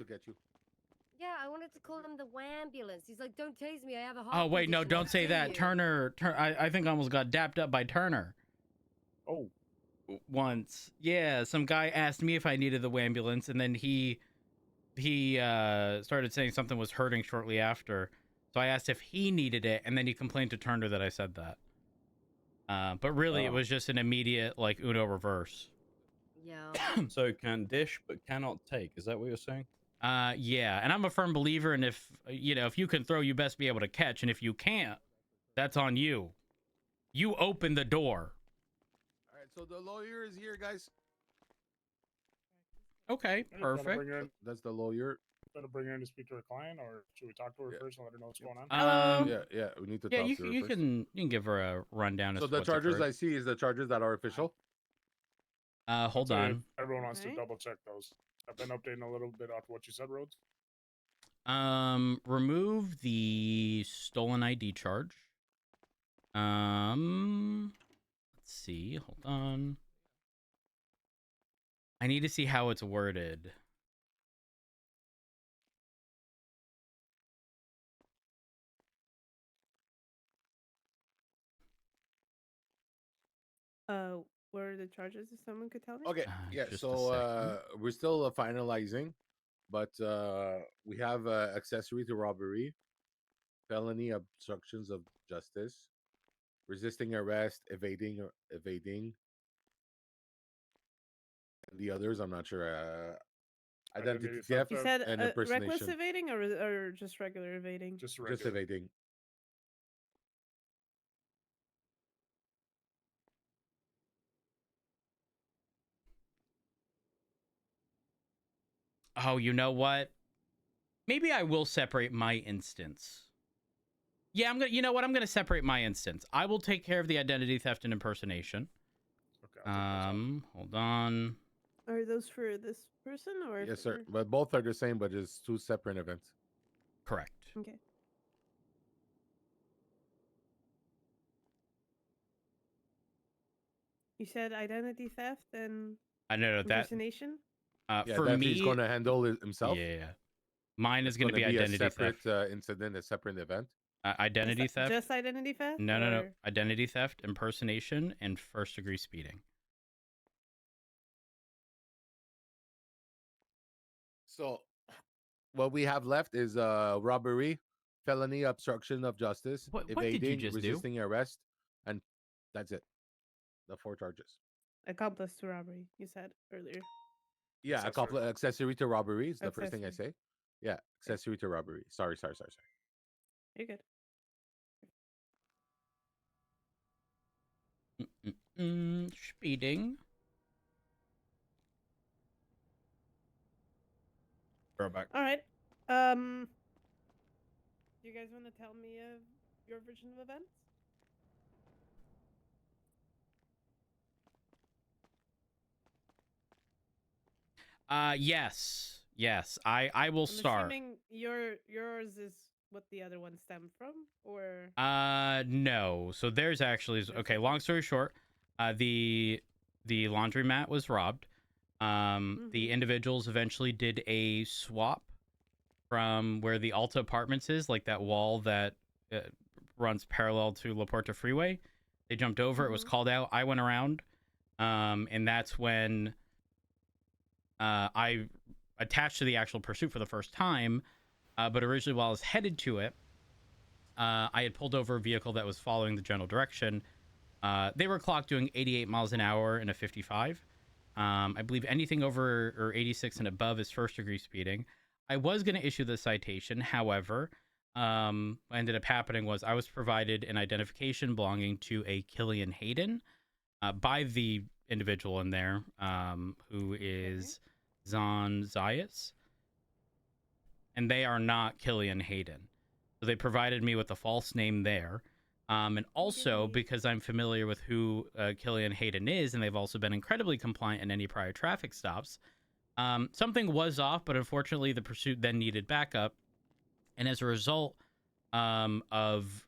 to get you. Yeah, I wanted to call him the ambulance. He's like, don't tase me, I have a heart Oh wait, no, condition, don't I'll say kill that. you." Turner, I think I almost got dapped up by Turner Oh, once. Yeah, some guy asked me if I needed the ambulance, and then he started saying something was hurting shortly after. So I asked if he needed it, and then he complained to Turner that I said that. But really, it was just an immediate like Uno reverse. Yeah. so can dish but cannot take. Is that what you're saying? Yeah, and I'm a firm believer in if you can throw, you best be able to catch, and if you can't, that's on you. You open the door. All right, so the lawyer is here, guys. Okay, perfect. That's the lawyer. Better bring her in to speak to her client, or should we talk to her first and let her know what's going on? Yeah, we need to Yeah, talk you to her you first. can give her a rundown. So as to the what's charges occurred. I see is the charges that are official. Hold So on. everyone wants to double check those. I've been updating a little bit off what you said, Rhodes. Remove the stolen ID charge. Let's see. Hold on. I need to see how it's worded. What are the charges? If someone could tell me. Okay, yeah. Just a So we're still finalizing, but we have accessory to robbery, felony obstructions of justice, resisting arrest, evading, and the others I'm not sure. Identity theft You said and reckless impersonation. evading or just regular evading? Just Just evading. Oh, you know what? Maybe I will separate my instance. Yeah, I'm gonna. You know what? I'm gonna separate my instance. I will take care of the identity theft and impersonation. Okay. Hold on. Are those for this person or? Yes, sir. But both are the same, but it's two separate events. Correct. Okay. You said identity theft and I know that. impersonation. Yeah, For that me, he's going to handle it himself. Yeah. Mine is It's going to be gonna identity a separate theft. incident, a separate event. Identity theft. Just identity theft? No. Identity theft, impersonation, and first-degree speeding. So, what we have left is robbery, felony obstruction of justice, What did you evading, just resisting arrest, and that's it. The 4 charges. Accomplice to robbery. You said earlier. Yeah, accessory to robbery is the first thing I Accessory. say. Yeah, accessory to robbery. Sorry. You're good. Speeding. Throwback. All right. You guys want to tell me your version of events? Yes. I will start. Assuming yours is what the other one stemmed from, or No. So there's actually okay. Long story short, the laundromat was robbed. The individuals eventually did a swap from where the Alta Apartments is, like that wall that runs parallel to La Puerta Freeway. They jumped over. It was called out. I went around, and that's when I attached to the actual pursuit for the first time. But originally, while I was headed to it, I had pulled over a vehicle that was following the general direction. They were clocked doing 88 miles an hour in a 55. I believe anything over or 86 and above is first-degree speeding. I was going to issue the citation. However, what ended up happening was I was provided an identification belonging to a Killian Hayden by the individual in there, who is Zon Zayas. And they are not Killian Hayden. So they provided me with a false name there. And also, because I'm familiar with who Killian Hayden is, and they've also been incredibly compliant in any prior traffic stops, something was off, but unfortunately the pursuit then needed backup. And as a result of,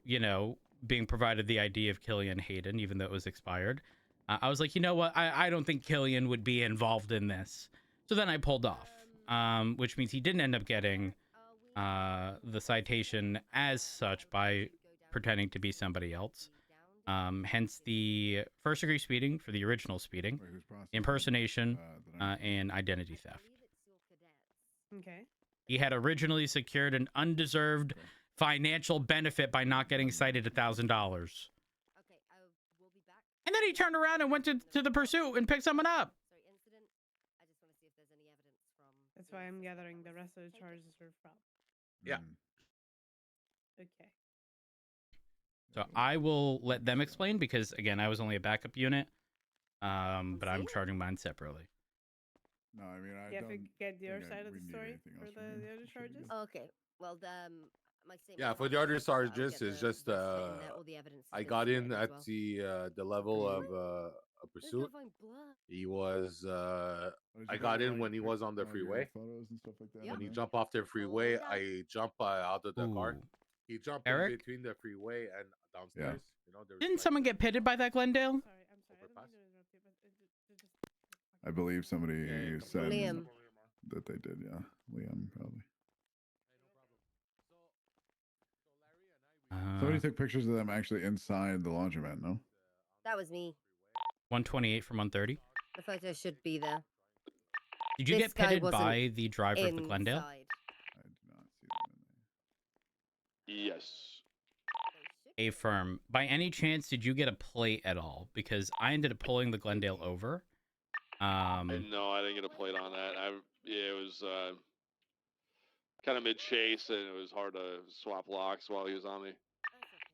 being provided the ID of Killian Hayden, even though it was expired, I was like, you know what? I don't think Killian would be involved in this. So then I pulled off. which means he didn't end up getting the citation as such by pretending to be somebody else. Hence the first degree speeding for the original speeding, Wait, who's processing? impersonation, I and identity theft. Okay. He had originally secured an undeserved Okay. financial benefit by not getting cited $1,000. Okay, we'll be back. And then he turned around and went to the pursuit and picked someone up. Sorry, incident. I just want to see if there's any evidence from. That's why I'm gathering the rest of the charges are from. Yeah. Okay. So I will let them explain because, again, I was only a backup unit. But I'm See? charging mine separately. No, I mean, I You have to don't get your think side of we the need story anything for else from you. the other Should be charges. good. Okay. Well, my statement. Yeah, was for the not other made, but I'll charges, get it's the just rest in there, all the evidence has I been got in submitted as at well. the level of What? a Let's pursuit. go find blood. He was Oh, did I you got get, in like, when he was on the one of your freeway. photos and stuff like that Yeah. When in he there? jumped off the freeway, yeah. I jump out of the car. Ooh. He jumped Eric? in between the freeway and downstairs. You know, there was Didn't like someone get pitted by that, Glendale? I'm sorry. I don't Overpass? mean to interrupt you, but just. I believe somebody Yeah, said Liam. that they did. Yeah, Liam probably. Somebody took pictures of them actually inside the laundromat. No. That was me. 128 from 130. The photo should be there. Did you This get guy pitted wasn't by the driver of the Glendale? Inside. I did not see them in there. Yes. They should A firm. By any chance, did you get a plate at all? Because I ended up pulling the Glendale over. No, I didn't get a plate on that. It was kind of mid chase, and it was hard to swap locks while he was on me. That's okay.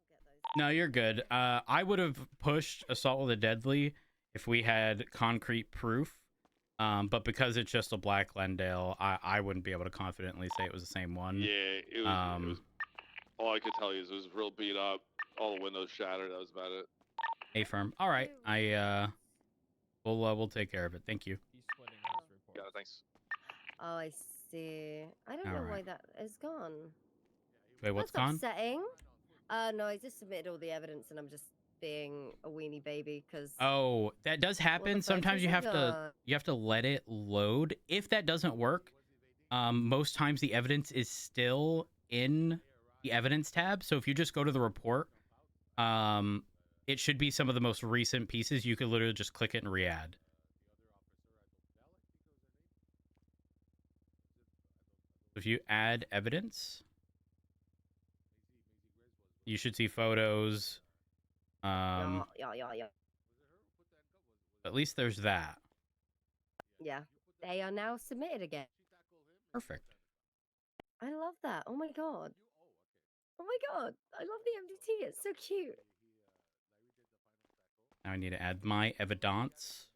We'll get those. No, you're good. I would have pushed assault with a deadly if we had concrete proof. But because it's just a black Glendale, I wouldn't be able to confidently say it was the same one. Yeah, it was. All I could tell you is it was real beat up. All the windows shattered. That was about it. A firm. All right. We'll take care of it. Thank you. He's splitting his report. Yeah, thanks. Oh, I see. I don't know why Alright. that is gone. Wait, what's That's gone? upsetting. No, I just submitted all the evidence and I'm just being a weenie baby because. Oh, that does happen. Sometimes you have to let it load. If that doesn't work, most times the evidence is still in the evidence tab. So if you just go to the report, it should be some of the most recent pieces. You could literally just click it and re-add. If you add evidence, you should see photos. Yeah. At least there's that. Yeah. They are now submitted again. Perfect. I love that. Oh my god. Oh my god. I love the MDT. It's so cute. Now I need to add my evidence.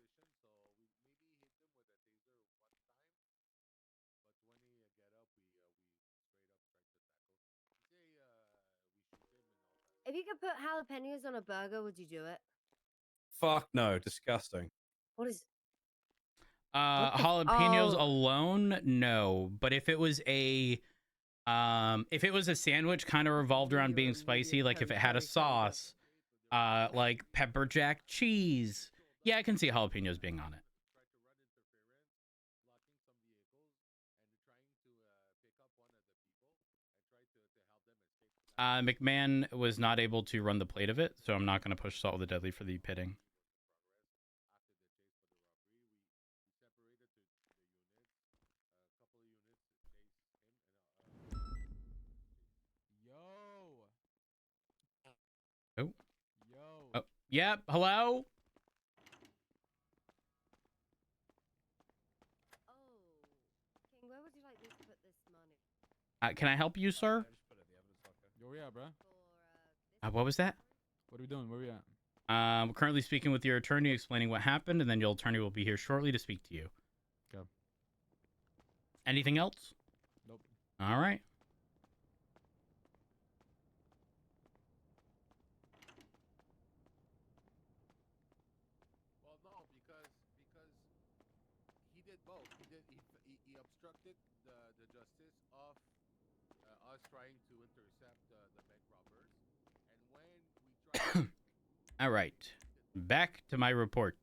If you could put jalapenos on a burger, would you do it? Fuck no, disgusting. What is. Jalapenos oh. alone, no. But if it was a sandwich kind of revolved around being spicy, like if it had a sauce, like pepper jack cheese, yeah, I can see jalapenos being on it. McMahon was not able to run the plate of it, so I'm not going to push Salt with the Deadly for the pitting. Yo. Oh. Yo. Oh, yep. Hello? Oh. King, where would you like me to put this money? Can I help you, sir? Yo, where we at, bro? What was that? What are we doing? Where we at? We're currently speaking with your attorney, explaining what happened, and then your attorney will be here shortly to speak to you. Okay. Anything else? Nope. All right. Well, no, because he did both. He obstructed the justice of us trying to intercept the bank robbers, and when we tried. All right. Back to my report.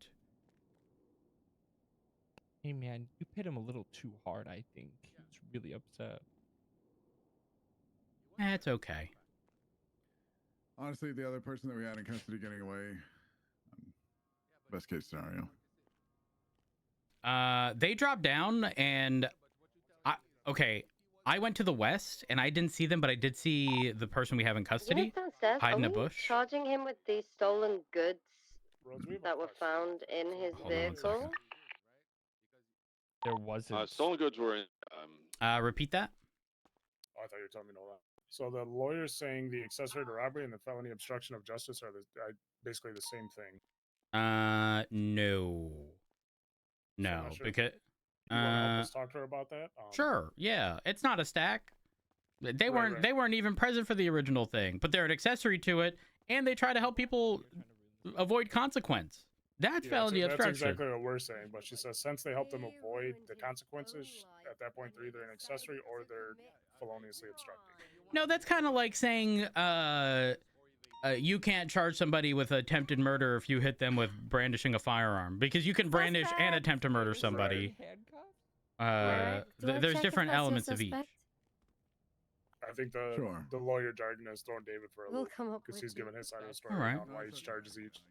Hey man, you hit him a little too hard, I think. He's really upset. It's okay. Honestly, the other person that we had in custody getting away, best case scenario. They dropped down, and I went to the west, and I didn't see them, but I did see the person we have in custody downstairs. hide Are in a we bush. charging him with the stolen goods Rose, we have a that were question. found in his Hold on one vehicle? second. There wasn't. Stolen goods were in. Repeat that. Oh, I thought you were telling me all that. So the lawyer's saying the accessory to robbery and the felony obstruction of justice are basically the same thing. No. No, not sure. because You want to help us talk to her about that? sure, yeah, it's not a stack. They Right, weren't right. they weren't even present for the original thing, but they're an accessory to it, and they try to help people avoid consequence. That's Yeah, felony that's obstruction. exactly what we're saying. But she says since they help them avoid the consequences, at that point they're either an accessory or they're feloniously obstructing. No, that's kind of like saying you can't charge somebody with attempted murder if you hit them with brandishing a firearm, because you can brandish and attempt to murder somebody. There's different elements of each. I think the lawyer jargon is throwing David for a We'll loop come up because with he's it. giving his side of the story All right. on why each charges each.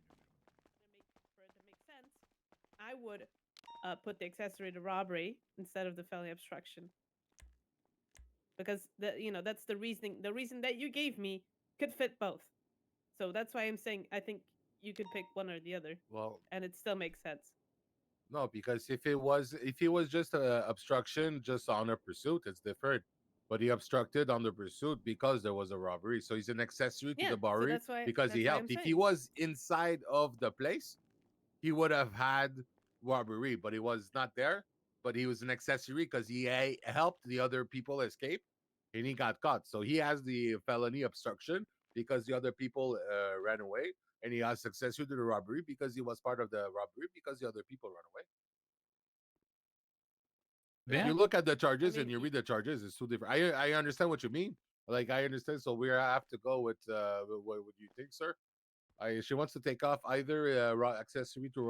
For it to make sense, I would put the accessory to robbery instead of the felony obstruction. Because that's the reasoning. The reason that you gave me could fit both. So that's why I'm saying I think you could pick one or the other. Well, and it still makes sense. no, because if it was just a obstruction just on a pursuit, it's different. But he obstructed on the pursuit because there was a robbery, so he's an accessory to Yeah, the so robbery that's why- because he that's why helped. I'm If he saying. was inside of the place, he would have had robbery, but he was not there. But he was an accessory because he helped the other people escape, and he got caught. So he has the felony obstruction because the other people ran away, and he has accessory to the robbery because he was part of the robbery because the other people ran away. If Yeah. you look at the charges I and mean, you read the charges, it's two different. I understand what you mean. Like I understand. So we have to go with what would you think, sir? She wants to take off either accessory to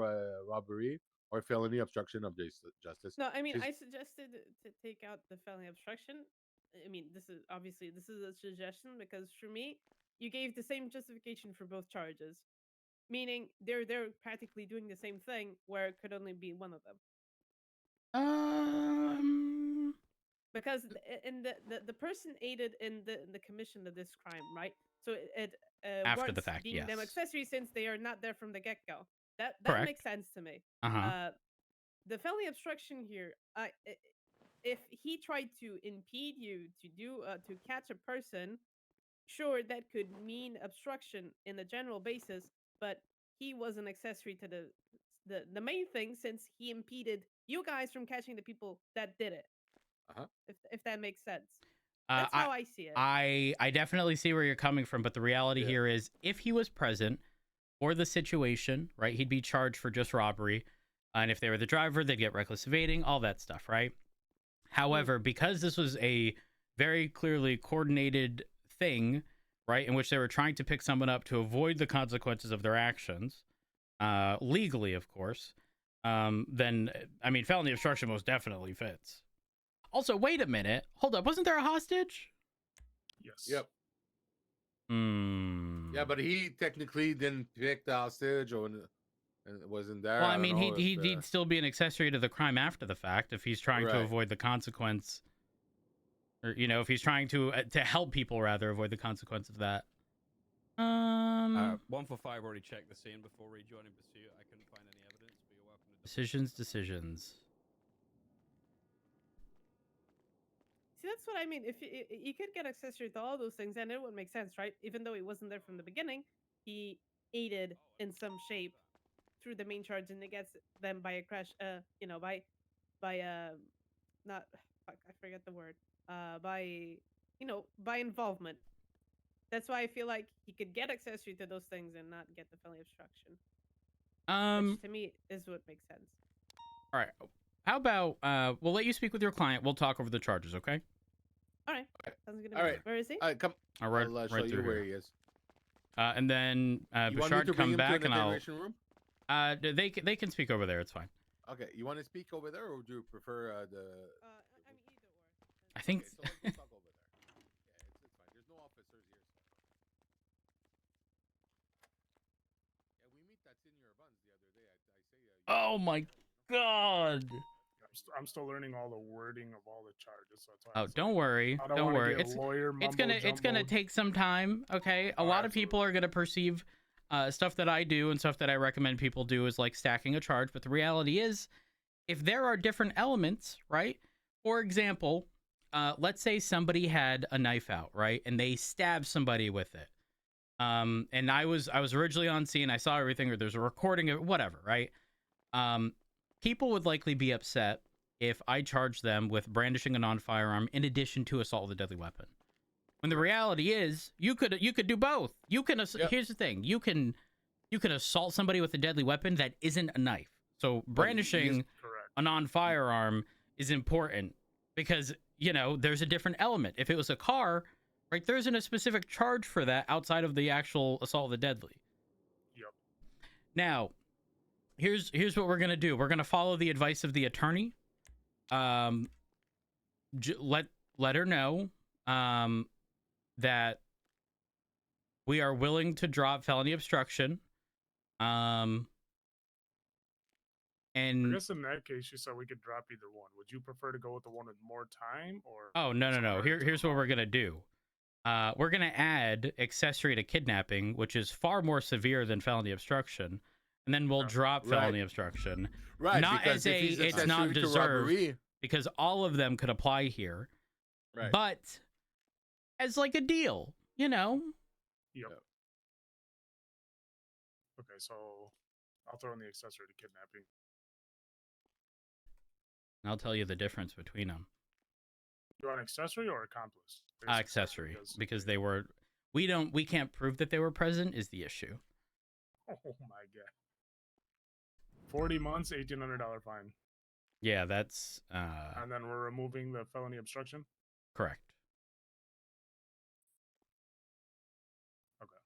robbery or felony obstruction of justice. No, I mean, She's- I suggested to take out the felony obstruction. I mean, this is a suggestion because for me, you gave the same justification for both charges, meaning they're practically doing the same thing where it could only be one of them. Because in the person aided in the commission of this crime, right? So it After the warrants fact, deeming them yes. accessories since they are not there from the get go. That Correct. makes sense to me. Uh-huh. The felony obstruction here, if he tried to impede you to do to catch a person, sure, that could mean obstruction in the general basis, but he was an accessory to the main thing since he impeded you guys from catching the people that did it. Uh-huh. If that makes sense. That's how I see it. I definitely see where you're coming from, but the reality here is if he was present for the situation, right, he'd be charged for just robbery. And if they were the driver, they'd get reckless evading, all that stuff, right? However, because this was a very clearly coordinated thing, right, in which they were trying to pick someone up to avoid the consequences of their actions, legally, of course, then, I mean, felony obstruction most definitely fits. Also, wait a minute. Hold up. Wasn't there a hostage? Yes. Yep. Yeah, but he technically didn't pick the hostage or wasn't there. Well, I mean, he'd still be an accessory to the crime after the fact if he's trying to avoid the consequence, or if he's trying to help people rather avoid the consequence of that. 145 already checked the scene before rejoining pursuit. I couldn't find any evidence, but you're welcome to Decisions. See, that's what I mean. If you could get accessory to all those things, and it would make sense, right? Even though he wasn't there from the beginning, he aided in some shape through the main charge, and it gets them by a crash. Not fuck, I forget the word. By involvement. That's why I feel like he could get accessory to those things and not get the felony obstruction. Which to me is what makes sense. All right. How about we'll let you speak with your client. We'll talk over the charges, okay? All right. Sounds good to me. All right. Where is he? Come. All right. I'll show right you through where here. he is. And then You want me Bouchard to bring come him back to an and I'll. interrogation room? They can speak over there. It's fine. Okay, you want to speak over there, or would you prefer the? I mean, either or. I think. Okay, so let's go talk over there. Yeah, it's fine. There's no officers here. So. Yeah, we meet that Senior Buns the other day. I say. Oh my god. I'm still learning all the wording of all the charges. So that's why Oh, don't worry. I don't Don't wanna worry. get lawyer It's gonna mumbo-jumbo. take some time. Okay. A lot of people are gonna perceive stuff that I do and stuff that I recommend people do is like stacking a charge. But the reality is, if there are different elements, right? For example, let's say somebody had a knife out, right, and they stabbed somebody with it. And I was originally on scene. I saw everything, or there's a recording of whatever, right? People would likely be upset if I charged them with brandishing a non-firearm in addition to assault with a deadly weapon. When the reality is, you could do both. You can. Here's the thing: you can assault somebody with a deadly weapon that isn't a knife. So brandishing a non-firearm is important because there's a different element. If it was a car, right, there isn't a specific charge for that outside of the actual assault with a deadly. Yep. Now, here's what we're gonna do. We're gonna follow the advice of the attorney. Let her know that we are willing to drop felony obstruction. And I guess in that case, you said we could drop either one. Would you prefer to go with the one with more time, or? Oh, no. Here's what we're gonna do. We're gonna add accessory to kidnapping, which is far more severe than felony obstruction, and then we'll drop felony obstruction. Right. Not as it's not deserved, because all of them could apply here. Right. But as like a deal, Yep. Yep. Okay, so I'll throw in the accessory to kidnapping. I'll tell you the difference between them. You want accessory or accomplice? Accessory, because they were. We can't prove that they were present is the issue. Oh my god. 40 months, $1,800 fine. Yeah, that's. And then we're removing the felony obstruction. Correct. Okay.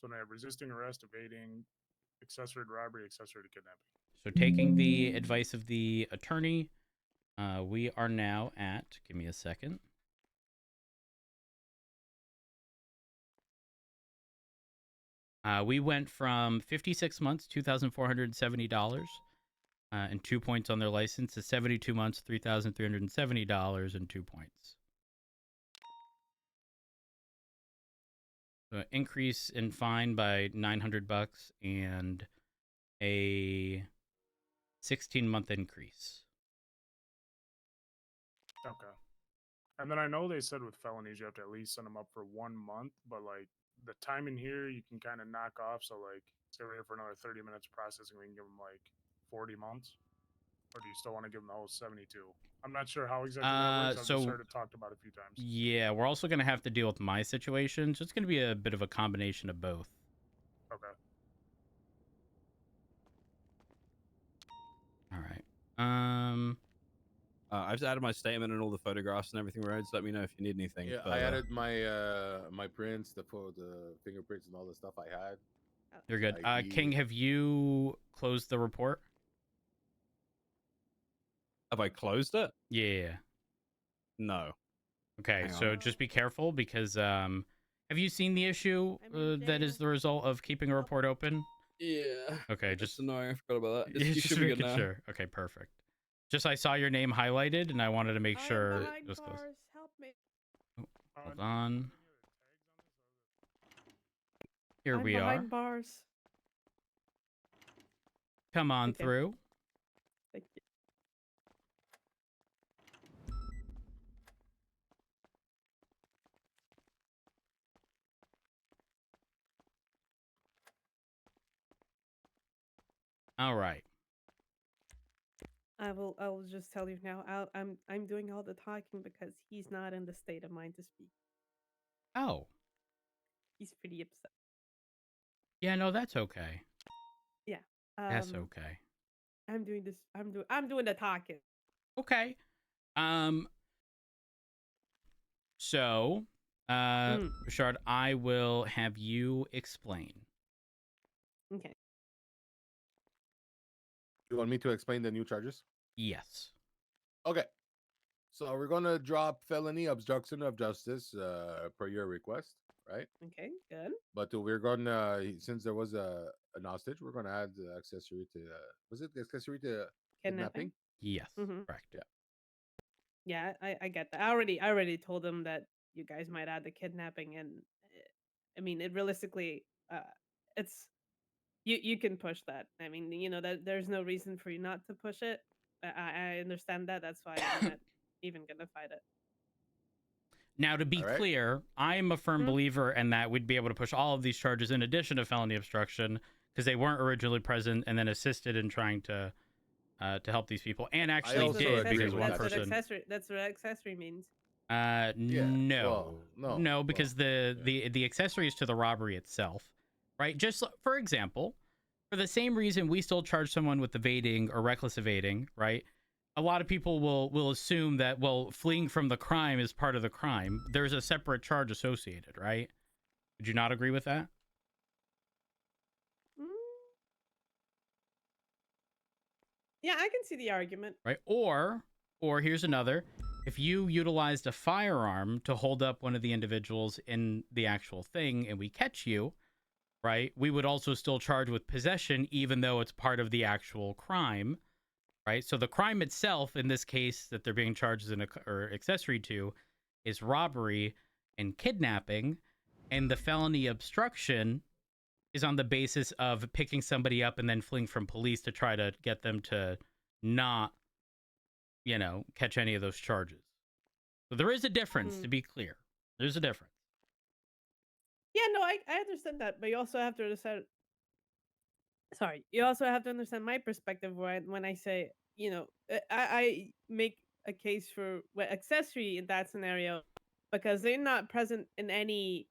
So now resisting arrest, evading, accessory to robbery, accessory to kidnapping. So taking the advice of the attorney, we are now at. Give me a second. We went from 56 months, $2,470, and 2 points on their license, to 72 months, $3,370 and 2 points. So an increase in fine by $900 and a 16-month increase. Okay. And then I know they said with felonies you have to at least send them up for 1 month, but like the time in here you can kind of knock off. So like, say we're here for another 30 minutes processing, we can give them like 40 months. Or do you still want to give them the whole 72? I'm not sure how exactly that works. I've just heard it talked about a few times. Yeah, we're also going to have to deal with my situation, so it's going to be a bit of a combination of both. Okay. All right. I've just added my statement and all the photographs and everything, Rhodes. Let me know if you need anything. Yeah, I added my my prints, the fingerprints, and all the stuff I had. You're good. King, have you closed the report? Have I closed it? Yeah. No. Okay, Hang so on. just be careful because have you seen the issue that is the result of keeping a report open? Yeah. Okay, just annoying. I forgot about that. You just should be good making now. sure. Okay, perfect. Just I saw your name highlighted and I wanted to make sure it was close. Help me. Hold on. Here I'm we are. behind bars. Come on through. Thank you. All right. I will just tell you now. I'm doing all the talking because he's not in the state of mind to speak. Oh. He's pretty upset. Yeah, no, that's okay. Yeah. That's okay. I'm doing this. I'm doing the talking. Okay. So, Richard, I will have you explain. Okay. You want me to explain the new charges? Yes. Okay. So we're gonna drop felony obstruction of justice per your request, right? Okay, good. But we're gonna, since there was an hostage, we're gonna add the accessory to was it accessory to kidnapping? Yes. Mhm. Correct. Yeah. Yeah, I get that. I already told them that you guys might add the kidnapping, and I mean, it realistically, it's you can push that. I mean, that there's no reason for you not to push it. I understand that. That's why I'm not even gonna fight it. Now, to be All right. clear, I'm a firm believer in that we'd be able to push all of these charges in addition to felony obstruction because they weren't originally present and then assisted in trying to help these people, and actually also did agree because with one that. person. That's what accessory means. No, well, no, because the accessory is to the robbery itself, right? Just for example, for the same reason we still charge someone with evading or reckless evading, right? A lot of people will assume that, well, fleeing from the crime is part of the crime. There's a separate charge associated, right? Would you not agree with that? Yeah, I can see the argument. Right? Or here's another. If you utilized a firearm to hold up one of the individuals in the actual thing and we catch you, right, we would also still charge with possession even though it's part of the actual crime, right? So the crime itself, in this case, that they're being charged as or accessory to, is robbery and kidnapping, and the felony obstruction is on the basis of picking somebody up and then fleeing from police to try to get them to not, catch any of those charges. So there is a difference, to be clear. There's a difference. Yeah, no, I understand that, but you also have to understand. Sorry, you also have to understand my perspective when I say, I make a case for accessory in that scenario because they're not present in any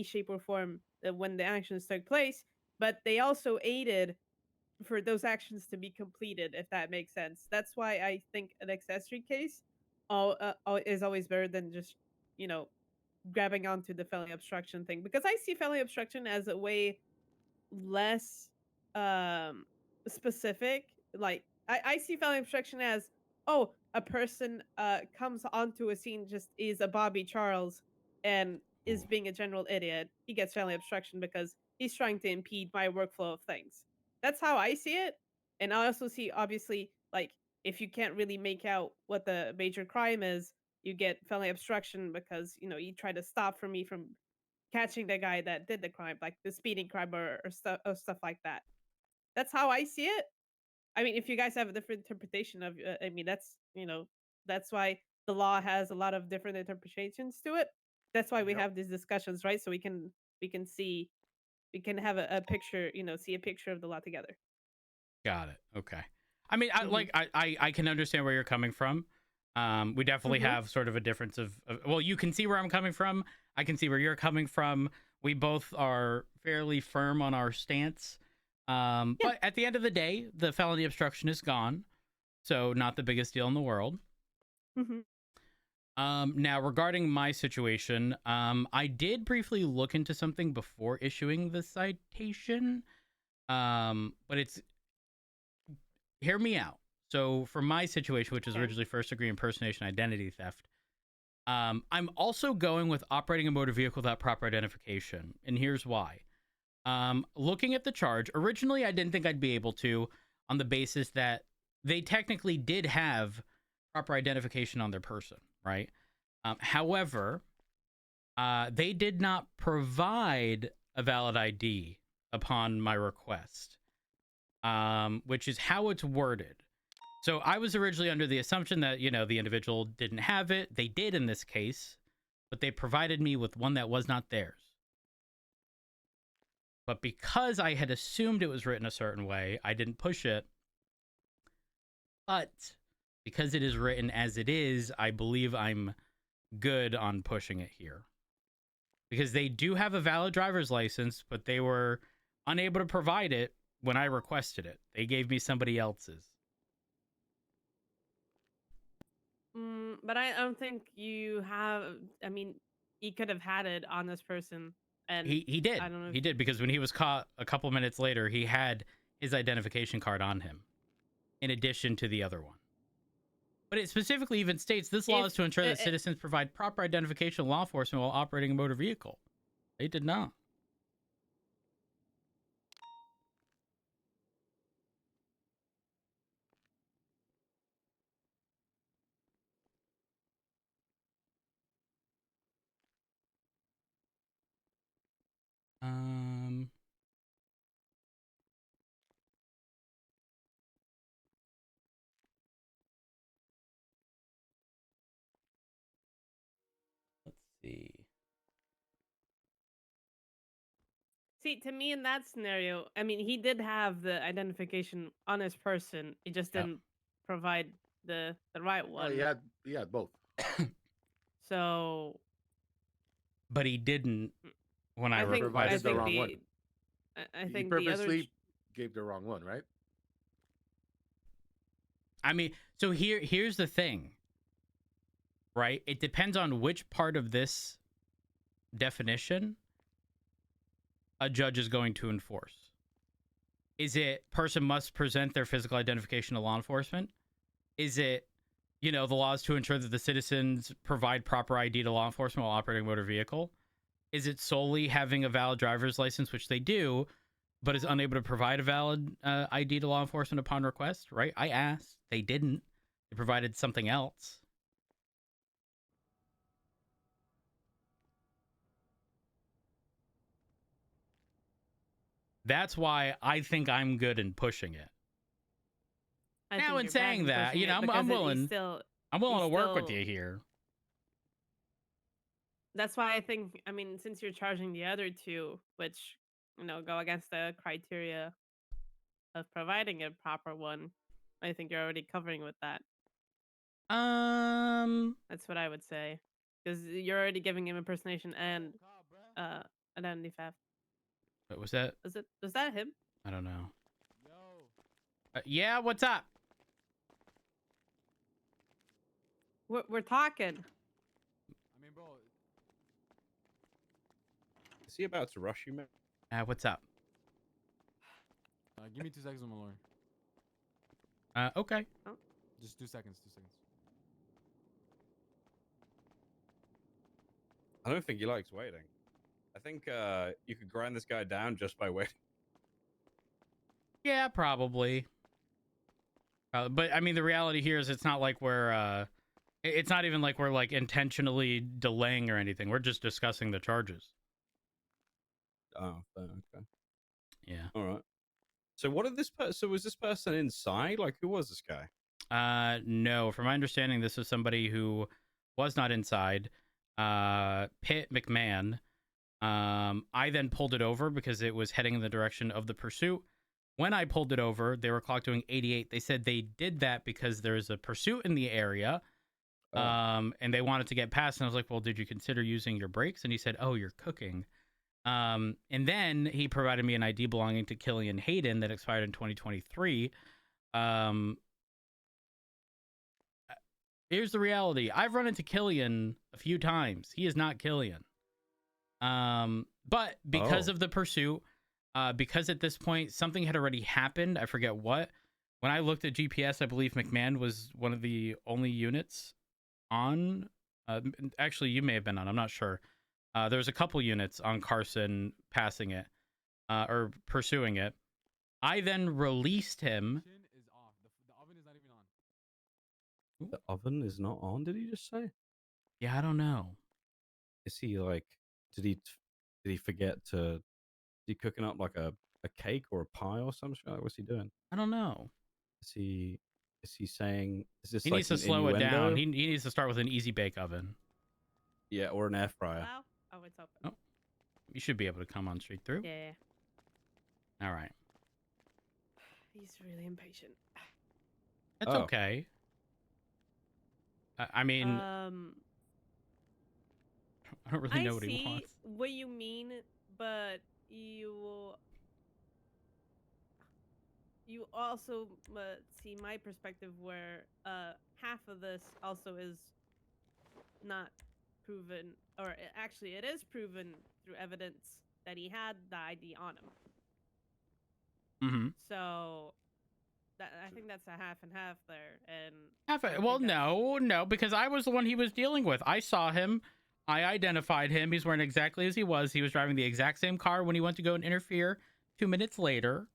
shape or form when the actions took place, but they also aided for those actions to be completed, if that makes sense. That's why I think an accessory case is always better than just, grabbing onto the felony obstruction thing, because I see felony obstruction as a way less specific. Like I see felony obstruction as, oh, a person comes onto a scene, just is a Bobby Charles and is being a general idiot. He gets felony obstruction because he's trying to impede my workflow of things. That's how I see it. And I also see, obviously, like, if you can't really make out what the major crime is, you get felony obstruction because, you try to stop for me from catching the guy that did the crime, like the speeding crime or stuff like that. That's how I see it. I mean, if you guys have a different interpretation of, I mean, that's why the law has a lot of different interpretations to it. That's why we have these discussions, right? So we can see, we can have a picture, see a picture of the law together. Got it. Okay. I mean, I can understand where you're coming from. We definitely have sort of a difference of, well, you can see where I'm coming from. I can see where you're coming from. We both are fairly firm on our stance. But at the end of the day, the felony obstruction is gone. So not the biggest deal in the world. Now, regarding my situation, I did briefly look into something before issuing the citation. But hear me out. So for my situation, which is originally first-degree impersonation identity theft, I'm also going with operating a motor vehicle without proper identification. And here's why. Looking at the charge, originally I didn't think I'd be able to, on the basis that they technically did have proper identification on their person, right? However, they did not provide a valid ID upon my request, which is how it's worded. So I was originally under the assumption that, the individual didn't have it. They did in this case, but they provided me with one that was not theirs. But because I had assumed it was written a certain way, I didn't push it. But because it is written as it is, I believe I'm good on pushing it here. Because they do have a valid driver's license, but they were unable to provide it when I requested it. They gave me somebody else's. But I don't think you have. I mean, he could have had it on this person, and he did. I don't know. He did, because when he was caught a couple minutes later, he had his identification card on him, in addition to the other one. But it specifically even states this law is to ensure that citizens provide proper identification to law enforcement while operating a motor vehicle. They did not. Let's see. See, to me in that scenario, I mean, he did have the identification on his person. He just didn't provide the right one. Oh, he had both. So. But he didn't when I provided the wrong one. I think he purposely gave the wrong one, right? I mean, so here's the thing, right? It depends on which part of this definition a judge is going to enforce. Is it person must present their physical identification to law enforcement? Is it, the law is to ensure that the citizens provide proper ID to law enforcement while operating a motor vehicle? Is it solely having a valid driver's license, which they do, but is unable to provide a valid ID to law enforcement upon request, right? I asked. They didn't. They provided something else. That's why I think I'm good in pushing it. Now, in saying that, I'm willing to work with you here. That's why I think, I mean, since you're charging the other two, which, go against the criteria of providing a proper one, I think you're already covering with that. That's what I would say. Because you're already giving him impersonation and identity theft. What was that? Was that him? I don't know. Yeah, what's up? We're talking. I mean, bro. Is he about to rush you, man? What's up? Give me 2 seconds with my lawyer. Okay. Oh. Just 2 seconds. 2 seconds. I don't think he likes waiting. I think you could grind this guy down just by waiting. Yeah, probably. But I mean, the reality here is it's not like we're it's not even like we're like intentionally delaying or anything. We're just discussing the charges. Oh, okay. Yeah. All right. So what did this person? So was this person inside? Like, who was this guy? No. From my understanding, this was somebody who was not inside. Pitt McMahon. I then pulled it over because it was heading in the direction of the pursuit. When I pulled it over, they were clocked doing 88. They said they did that because there's a pursuit in the area. And they wanted to get past. And I was like, well, did you consider using your brakes? And he said, oh, you're cooking. And then he provided me an ID belonging to Killian Hayden that expired in 2023. Here's the reality. I've run into Killian a few times. He is not Killian. But because of the pursuit, because at this point something had already happened, I forget what. When I looked at GPS, I believe McMahon was one of the only units on. Actually, you may have been on. I'm not sure. There's a couple units on Carson passing it, or pursuing it. I then released him. Is off. The oven is not even on. The oven is not on. Did he just say? Yeah, I don't know. Is he like? Did he forget to? Is he cooking up like a cake or a pie or something? What's he doing? I don't know. Is he saying? Is this? He like needs to slow it down. He needs to start with an easy bake oven. Yeah, or an air fryer. Hello? Oh, it's open. Oh, you should be able to come on straight through. Yeah. All right. He's really impatient. That's okay. I mean, I don't really know what he wants. I see what you mean, but you also see my perspective where half of this also is not proven, or actually it is proven through evidence that he had the ID on him. Mm-hmm. So I think that's a half and half there. And Well, no, because I was the one he was dealing with. I saw him. I identified him. He's wearing exactly as he was. He was driving the exact same car when he went to go and interfere 2 minutes later.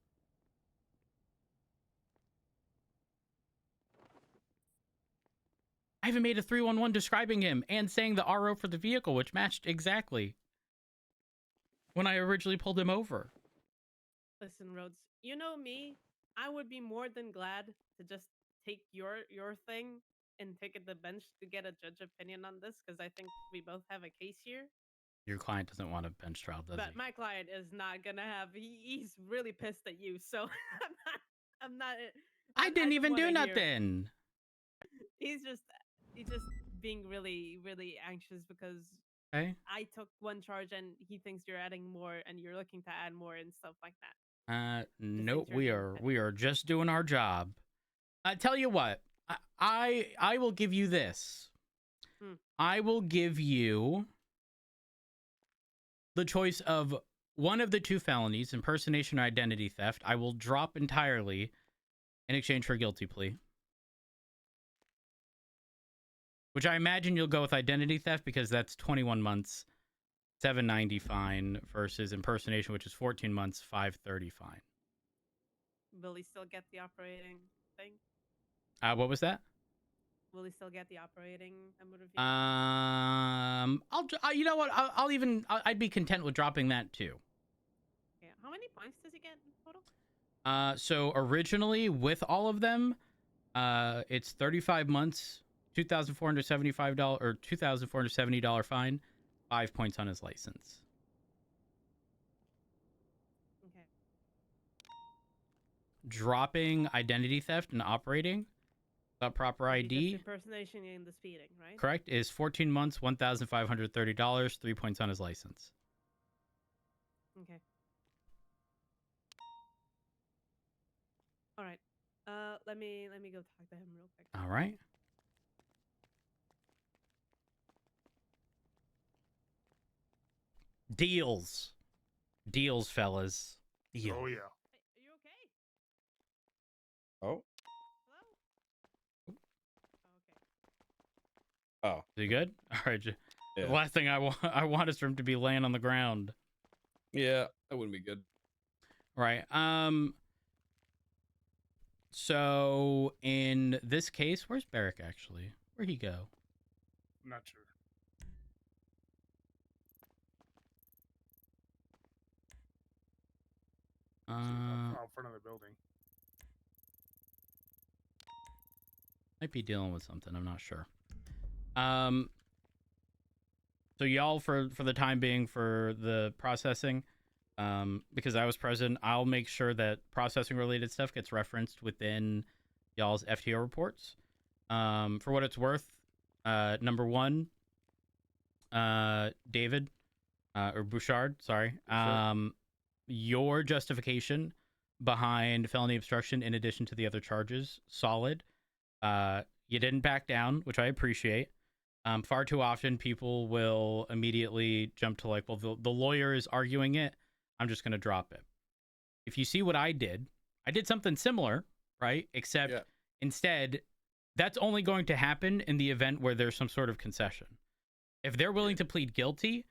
I even made a 311 describing him and saying the RO for the vehicle, which matched exactly when I originally pulled him over. Listen, Rhodes, you know me. I would be more than glad to just take your thing and take it to the bench to get a judge opinion on this, because I think we both have a case here. Your client doesn't want a bench trial, does But he? my client is not gonna have. He's really pissed at you, so I'm not. I didn't even do hear. nothing. He's just being really, really anxious because Okay. I took one charge and he thinks you're adding more and you're looking to add more and stuff like that. Nope, we are just doing our job. I tell you what, I will give you this. I will give you the choice of one of the two felonies, impersonation or identity theft. I will drop entirely in exchange for a guilty plea. Which I imagine you'll go with identity theft because that's 21 months, $790 fine, versus impersonation, which is 14 months, $530 fine. Will he still get the operating thing? What was that? Will he still get the operating motor vehicle? You know what? I'd be content with dropping that too. Yeah. How many points does he get in total? So originally with all of them, it's 35 months, $2,475 or $2,470 fine, 5 points on his license. Okay. Dropping identity theft and operating without proper ID. Impersonation and the speeding, right? Correct, is 14 months, $1,530, 3 points on his license. Okay. All right. Let me go talk to him real quick. All right. Deals, fellas. Deals. Oh yeah. Are you okay? Oh. Hello? Oh. Is he good? All right. Yeah. The last thing I want is for him to be laying on the ground. Yeah, that wouldn't be good. Right. So in this case, where's Barrick actually? Where'd he go? I'm not sure. Out front of the building. Might be dealing with something. I'm not sure. So y'all, for the time being, for the processing, because I was present, I'll make sure that processing related stuff gets referenced within y'all's FTO reports. For what it's worth, number one, David, or Bouchard, sorry. Your justification behind felony obstruction, in addition to the other charges, solid. You didn't back down, which I appreciate. Far too often, people will immediately jump to like, well, the lawyer is arguing it, I'm just going to drop it. If you see what I did something similar, right? Except instead, that's only going to happen in the event where there's some sort of concession. If they're willing to plead guilty,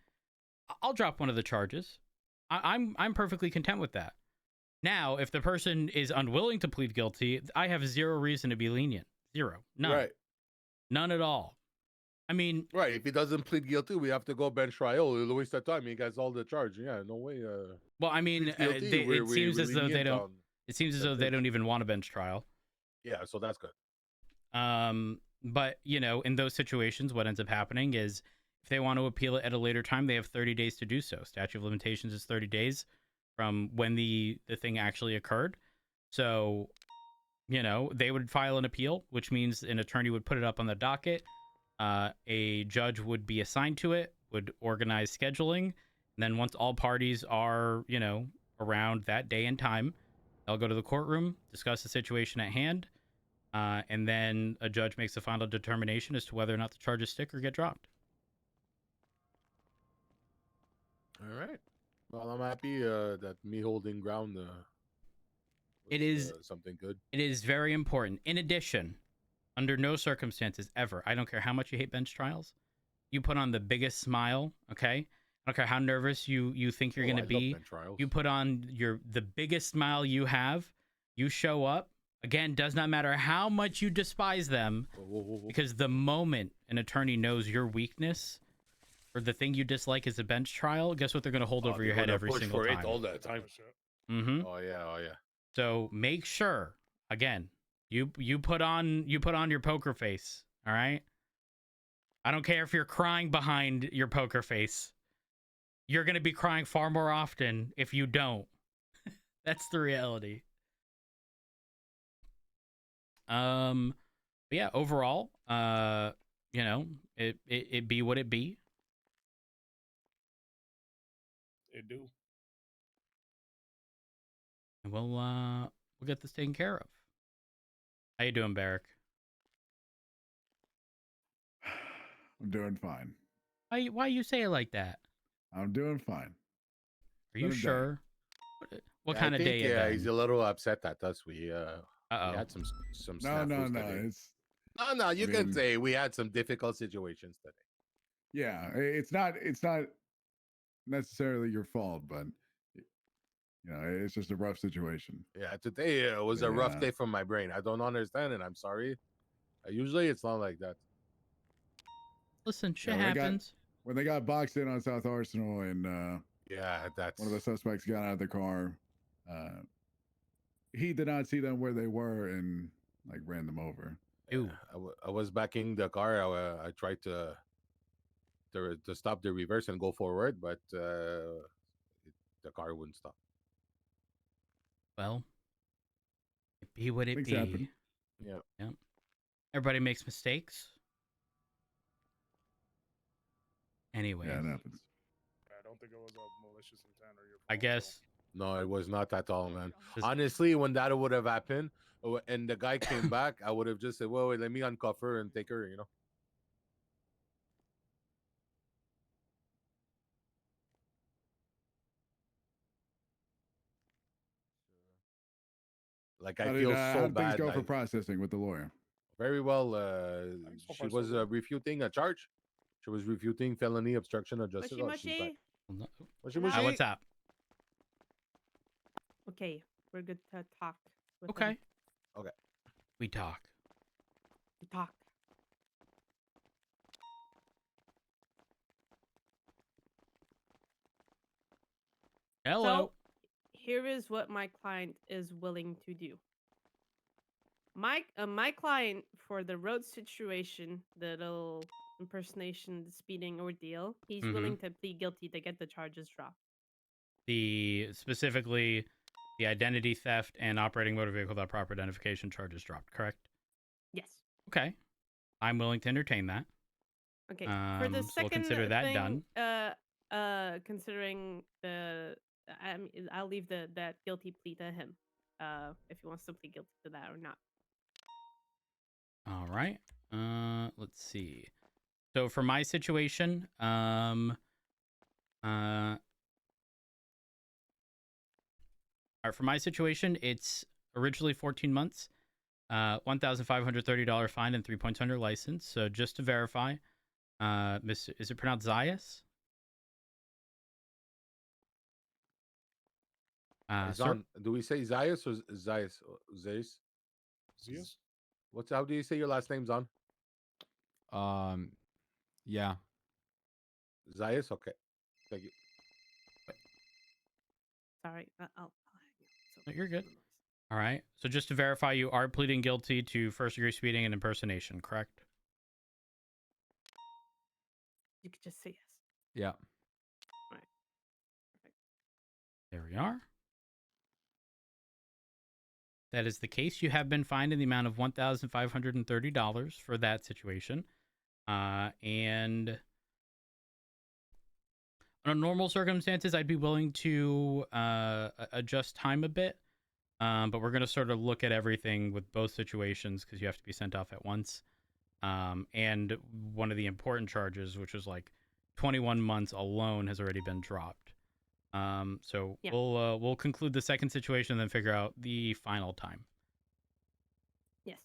I'll drop one of the charges. I'm perfectly content with that. Now, if the person is unwilling to plead guilty, I have zero reason to be lenient. Zero. None. Right. None at all. I mean, right. If he doesn't plead guilty, we have to go bench trial. It'll waste that time. He gets all the charge. Yeah, no way. Well, I mean, it seems as though they don't. It seems as though they don't even want a bench trial. Yeah, so that's good. But you know, in those situations, what ends up happening is if they want to appeal it at a later time, they have 30 days to do so. Statute of limitations is 30 days from when the thing actually occurred. So, you know, they would file an appeal, which means an attorney would put it up on the docket. A judge would be assigned to it, would organize scheduling. And then once all parties are, you know, around that day and time, they'll go to the courtroom, discuss the situation at hand. And then a judge makes a final determination as to whether or not the charges stick or get dropped. All right. Well, I'm happy that me holding ground It is something good. It is very important. In addition, under no circumstances ever, I don't care how much you hate bench trials, you put on the biggest smile, okay? I don't care how nervous you think you're going to be. You put on the biggest smile you have. You show up. Again, does not matter how much you despise them, because the moment an attorney knows your weakness or the thing you dislike is a bench trial, guess what they're going to hold over your head every single time. All the time. Mm-hmm. Oh yeah. So make sure, again, you put on your poker face, all right? I don't care if you're crying behind your poker face. You're going to be crying far more often if you don't. That's the reality. But yeah, overall, it be what it be. It do. And we'll get this taken care of. How you doing, Barrick? I'm doing fine. Why you say it like that? I'm doing fine. Are you sure? What Yeah, kind of day? Yeah, he's a little upset at us. We Uh-oh. had some No. today. It's no. You can say we had some difficult situations today. Yeah, it's not necessarily your fault, but it's just a rough situation. Yeah, today was a rough day for my brain. I don't understand it. I'm sorry. Usually it's not like that. Listen, shit happens. When they got boxed in on South Arsenal and that's one of the suspects got out of the car. He did not see them where they were and ran them over. Ew. I was backing the car. I tried to stop the reverse and go forward, but the car wouldn't stop. Well, it be what it Things be. happen. Yeah. Everybody makes mistakes. Anyway. Yeah, it happens. I don't think it was a malicious intent or your fault. I guess. No, it was not at all, man. Honestly, when that would have happened and the guy came back, I would have just said, well, wait, let me uncuff her and take her, Like, I feel so how did bad. things go for processing with the lawyer? Very well. She was refuting a charge. She was refuting felony obstruction of justice. What's up? Okay, we're good to talk. Okay. Okay. We talk. We talk. Hello. So, here is what my client is willing to do. My client, for the road situation, the little impersonation, the speeding ordeal, he's willing to plead guilty to get the charges dropped. Specifically the identity theft and operating motor vehicle without proper identification charges dropped, correct? Yes. Okay. I'm willing to entertain that. Okay. For the So second we'll consider that thing, done. considering I'll leave that guilty plea to him. If he wants to plead guilty to that or not. All right. Let's see. So for my situation, all right, for my situation, it's originally 14 months, $1,530 fine and 3 points on your license. So just to verify, is it pronounced Zayas? Do we say Zayas or Zayas? Zias? How do you say your last name, Zon? Yeah. Zayas? Okay. Thank you. Sorry, No, you're good. All right. So just to verify, you are pleading guilty to first-degree speeding and impersonation, correct? You could just say yes. Yeah. All right. Perfect. There we are. That is the case. You have been fined in the amount of $1,530 for that situation. And under normal circumstances, I'd be willing to adjust time a bit. But we're going to sort of look at everything with both situations because you have to be sent off at once. And one of the important charges, which was like 21 months alone, has already been dropped. So Yeah. we'll conclude the second situation and then figure out the final time. Yes,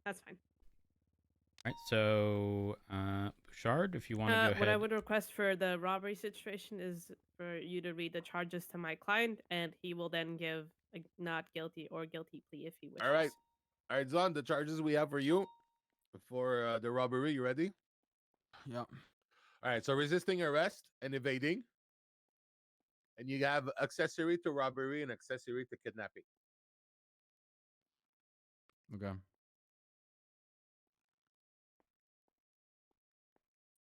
that's fine. All right. So Bouchard, if you want to go ahead. What I would request for the robbery situation is for you to read the charges to my client, and he will then give a not guilty or guilty plea if he wishes. All right, Zon. The charges we have for you for the robbery. You ready? Yeah. All right. So resisting arrest and evading, and you have accessory to robbery and accessory to kidnapping. Okay.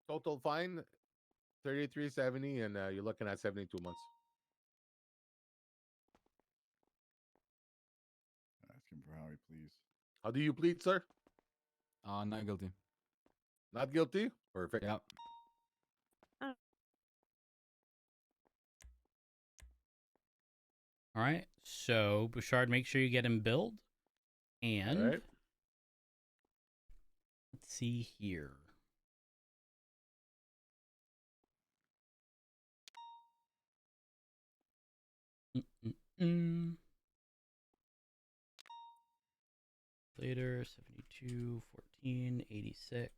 Total fine, 33.70, and you're looking at 72 months. Ask him for how he please. How do you plead, sir? Not guilty. Not guilty? Perfect. Yeah. All right. So Bouchard, make sure you get him billed. And All right. let's see here. Later, 72, 14, 86.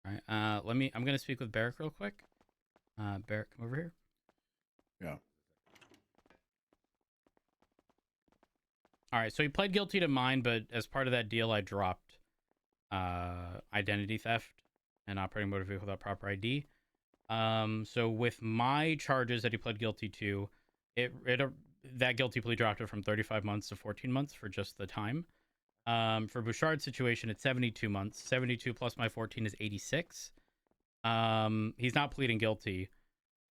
All right. I'm gonna speak with Barrick real quick. Barrick, come over here. Yeah. All right. So he pled guilty to mine, but as part of that deal, I dropped identity theft and operating motor vehicle without proper ID. So with my charges that he pled guilty to, that guilty plea dropped it from 35 months to 14 months for just the time. For Bouchard's situation, it's 72 months. 72 plus my 14 is 86. He's not pleading guilty.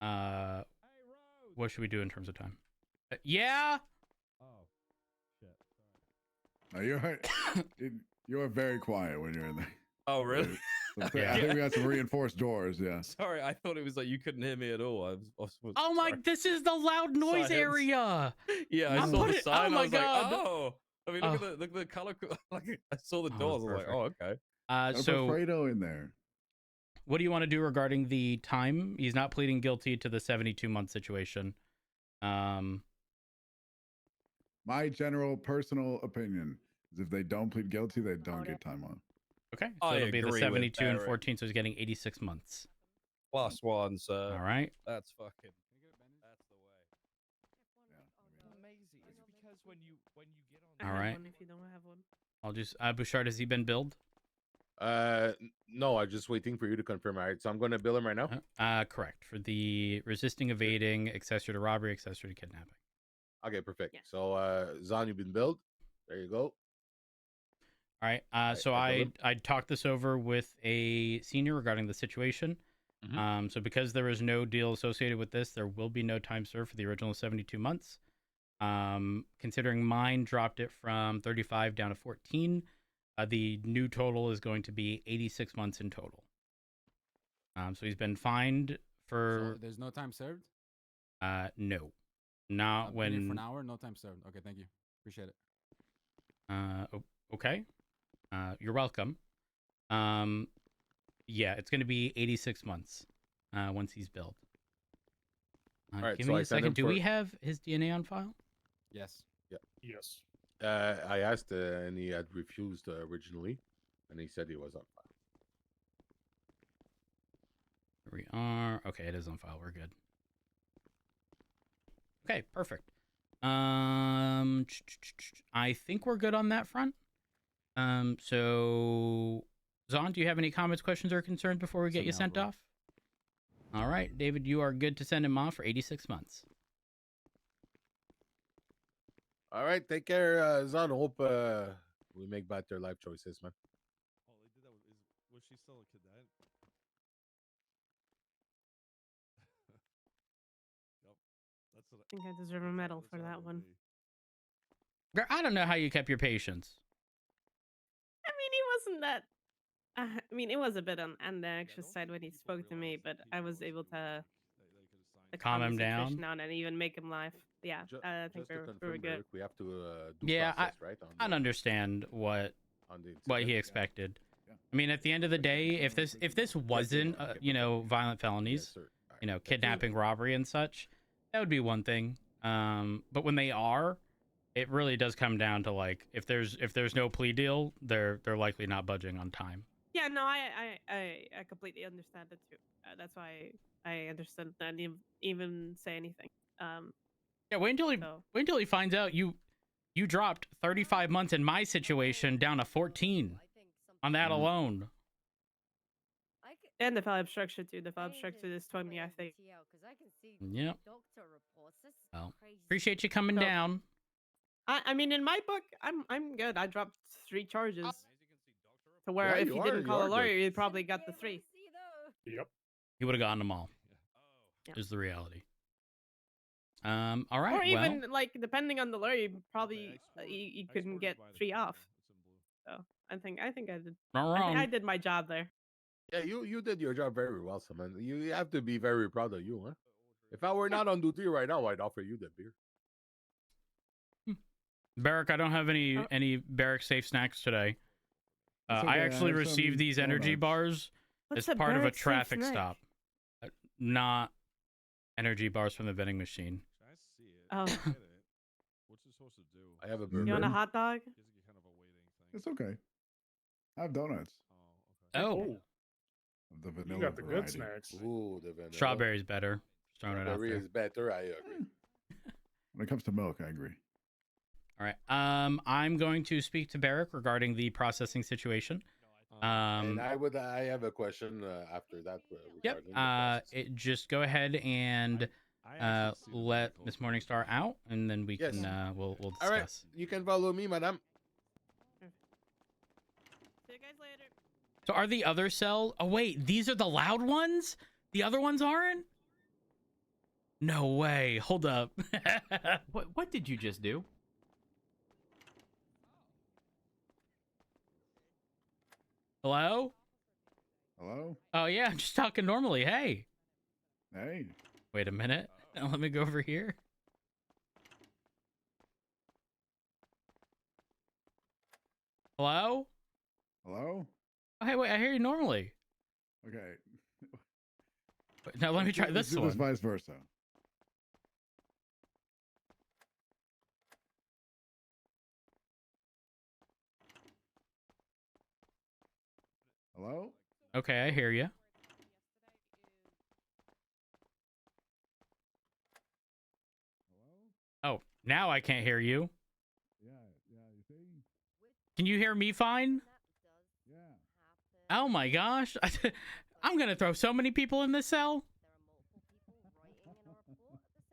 What should we do in terms of time? Yeah. Oh, shit. No, you're very quiet when you're in there. Oh, really? I think we got some reinforced doors. Yeah. Sorry, I thought it was like you couldn't hear me at all. Oh my! Sorry. This is the loud noise Silence. area. Yeah, I I'm saw put the it- sign. oh my I was like, God. oh. I mean, look at the color. Like, I saw the Oh, doors. I was like, perfect. oh, okay. Put So Fredo in there. what do you want to do regarding the time? He's not pleading guilty to the 72-month situation. My general personal opinion is if they don't plead guilty, they don't get time on. Okay, so I it'll be the agree with 72 and Barrett. 14, so he's getting 86 months. +1, sir. All right. That's fucking. That's the way. Amazing. It's because when you get on. I All have right. one if you don't have one. I'll just Bouchard, has he been billed? No, I'm just waiting for you to confirm. All right, so I'm going to bill him right now. Correct. For the resisting, evading, accessory to robbery, accessory to kidnapping. Okay, perfect. Yeah. So, Zon, you've been billed. There you go. All right. So I I talked this over with a senior regarding the situation. So because there is no deal associated with this, there will be no time served for the original 72 months. Considering mine dropped it from 35 down to 14, the new total is going to be 86 months in total. So he's been fined for. So there's no time served. No, not Been when. here for an hour, no time served. Okay, thank you. Appreciate it. Okay. You're welcome. Yeah, it's going to be 86 months once he's billed. All right, Give so me I a sent him second. Do for- we have his DNA on file? Yes. Yes. I asked, and he had refused originally, and he said he was on file. Here we are. Okay, it is on file. We're good. Okay, perfect. I think we're good on that front. So Zon, do you have any comments, questions, or concerns before we get you sent off? All right, David, you are good to send him off for 86 months. All right, take care, Zon. Hope we make better life choices, man. Oh, they did that. Was she still a cadet? Yep. That's what I think I deserve a medal for that one. Girl, I don't know how you kept your patience. I mean, he wasn't that. I mean, it was a bit on the anxious side when he spoke to me, but I was able to Calm him the down? situation and even make him laugh. Yeah, I think Just to we're confirm, good. Eric, we have to do Yeah, process, right? I understand what on the he incident. expected. I mean, at the end of the day, if this wasn't, you know, violent felonies, you know, kidnapping, robbery, and such, that would be one thing. But when they are, it really does come down to like if there's no plea deal, they're likely not budging on time. Yeah, no, I completely understand it too. That's why I understand that even say anything. Yeah, wait until he finds out you dropped 35 months in my situation down to 14 on that alone. And the file obstruction too. The file obstruction is 20, I think. Yep. Well, appreciate you coming down. I mean, in my book, I'm good. I dropped 3 charges. To where Yeah, if you he are- didn't you call a are lawyer, good. he probably got the 3. Yep. He would have gotten them all. Yeah. Is the reality. All right. Or even well, like depending on the lawyer, you probably you couldn't get 3 off. So I think I did. not wrong. I did my job there. Yeah, you did your job very well, Simon. You have to be very proud of you, huh? If I were not on duty right now, I'd offer you the beer. Barrack, I don't have any Barrack safe snacks today. It's I okay, I actually have received some these energy donuts. bars What's as part of a Barrack safe traffic snack? stop. Not energy bars from the vending machine. I see it. Oh. I get it. What's it supposed to do? I have a You want a burger. hot dog? Gives you kind of a waiting thing. It's okay. I have donuts. Oh, okay. Oh, Of the You vanilla got the good variety. snacks. Ooh, the vanilla. strawberry's better. Just throwing it out Strawberry there. is better. I agree. When it comes to milk, I agree. All right. I'm going to speak to Barrack regarding the processing situation. And I have a question after that. Yep. regarding the process. Just go ahead and I actually see the let vehicle Miss from Morningstar here. out, and then we Yes. can we'll All discuss. right, you can follow me, madam. See you guys later. So are the other cell? Oh wait, these are the loud ones. The other ones aren't. No way. Hold up. What did you just do? Hello? Hello? Oh yeah, I'm just talking normally. Hey. Hey. Wait a minute. Let me go over here. Hello? Hello? Oh, hey, wait, I hear you normally. Okay. Wait, now let me try Let's this do one. this vice versa. Hello? Okay, I hear you. Oh, now I can't hear you. Yeah, you see? Can you hear me fine? Yeah. Oh my gosh. I'm going to throw so many people in this cell.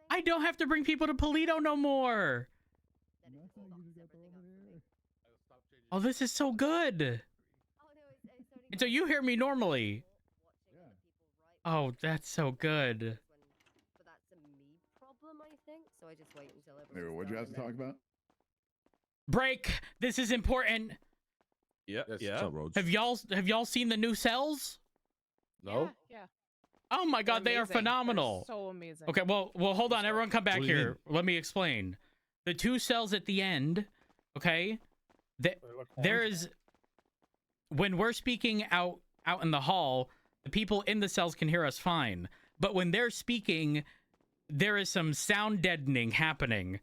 I don't have to bring people to Polito no more. Oh, this is so good. And so you hear me normally. Oh, that's so good. Anyway, what'd you have to talk about? Break. This is important. Yeah, Yes, yeah. what's up, Rhodes? Have y'all seen the new cells? No. Yeah. Oh my God, they are amazing. They're phenomenal. so amazing. Okay, well, hold on. Everyone come back What do you here. Let me explain. The 2 cells at the end, okay? They look There orange. is, when we're speaking out in the hall, the people in the cells can hear us fine. But when they're speaking, there is some sound deadening happening.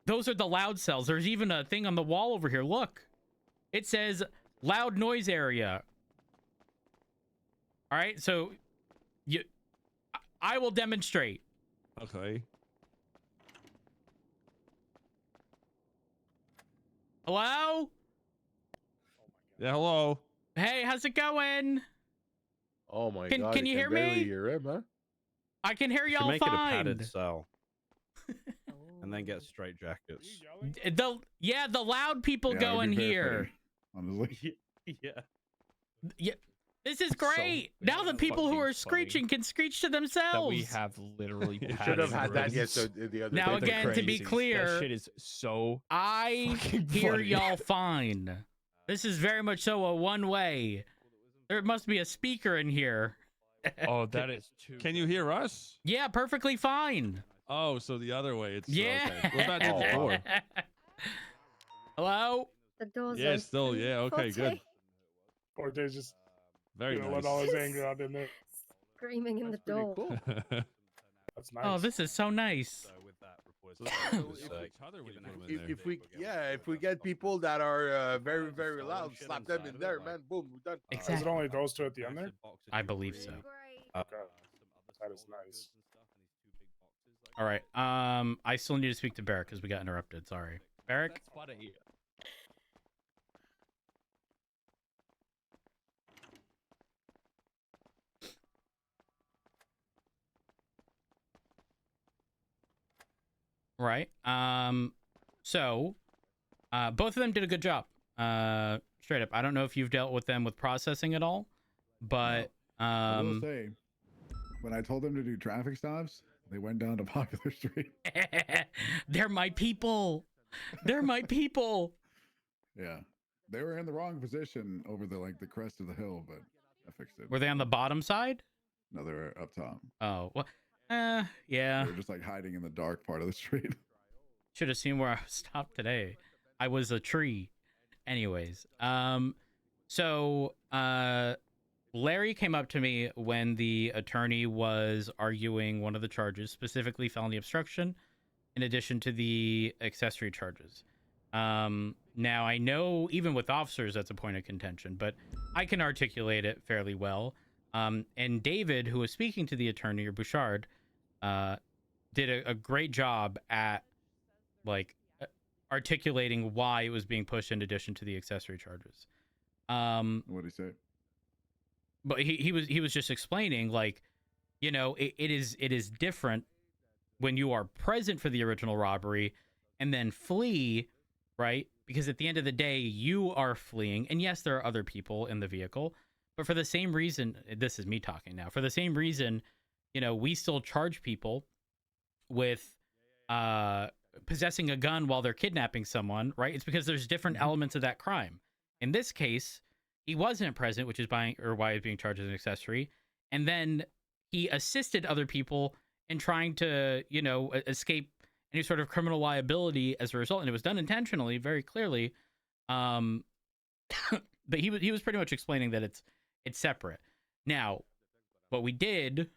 Those are the loud cells. There's even a thing on the wall over here. Look. It says loud noise area. All right, so I will demonstrate. Okay. Hello? Yeah, hello. Hey, how's it going? Oh my Can- God! can you hear barely me? Hear him, huh? I can hear You should y'all make it a padded fine. cell. And then get straight jackets. The loud people Yeah, go it'd in be very here. funny, honestly. Yeah. Yeah. This is So great. Now the people who fucking are funny screeching can screech to that thelsels. we have literally You should padded have had that rooms. yesterday. The other Now day. again, to be Crazy. clear, that shit is so I fucking hear funny. y'all fine. This is very much so a one-way. There must be a speaker in here. Oh, that is too. Can you hear us? Yeah, perfectly fine. Oh, so the other way. It's Yeah. Okay. What about the door? Hello? The door's Yeah, still. open. Yeah. Okay. Good. Or they're just Very gonna nice. let all his anger out in there. Screaming in the Pretty door. cool. That's nice. Oh, this is so nice. So with that report, So each other when you put 'em in there. If we if we get people that are very very loud, slap them in there, man. Boom, we're done. Is Exactly. it only those two at the end there? I believe so. Okay. That is nice. All right. I still need to speak to Barrick because we got interrupted. Sorry, Barrick. That's funny. Right. So, both of them did a good job. Straight up. I don't know if you've dealt with them with processing at all, but I will say, when I told them to do traffic stops, they went down to Popular Street. they're my people. They're my people. Yeah, they were in the wrong position over the crest of the hill, but I fixed it. Were they on the bottom side? No, they were up top. Oh, well, yeah. They were just like hiding in the dark part of the street. Should have seen where I stopped today. I was a tree. Anyways, so Larry came up to me when the attorney was arguing one of the charges, specifically felony obstruction, in addition to the accessory charges. Now I know even with officers that's a point of contention, but I can articulate it fairly well. And David, who was speaking to the attorney, or Bouchard, did a great job at articulating why it was being pushed in addition to the accessory charges. What did he say? But he was just explaining, it is different when you are present for the original robbery and then flee, right? Because at the end of the day, you are fleeing, and yes, there are other people in the vehicle, but for the same reason, this is me talking now. For the same reason, we still charge people with possessing a gun while they're kidnapping someone, right? It's because there's different elements of that crime. In this case, he wasn't present, which is why he's being charged as an accessory, and then he assisted other people in trying to, escape any sort of criminal liability as a result, and it was done intentionally, very clearly. But he was pretty much explaining that it's separate. Now, what we did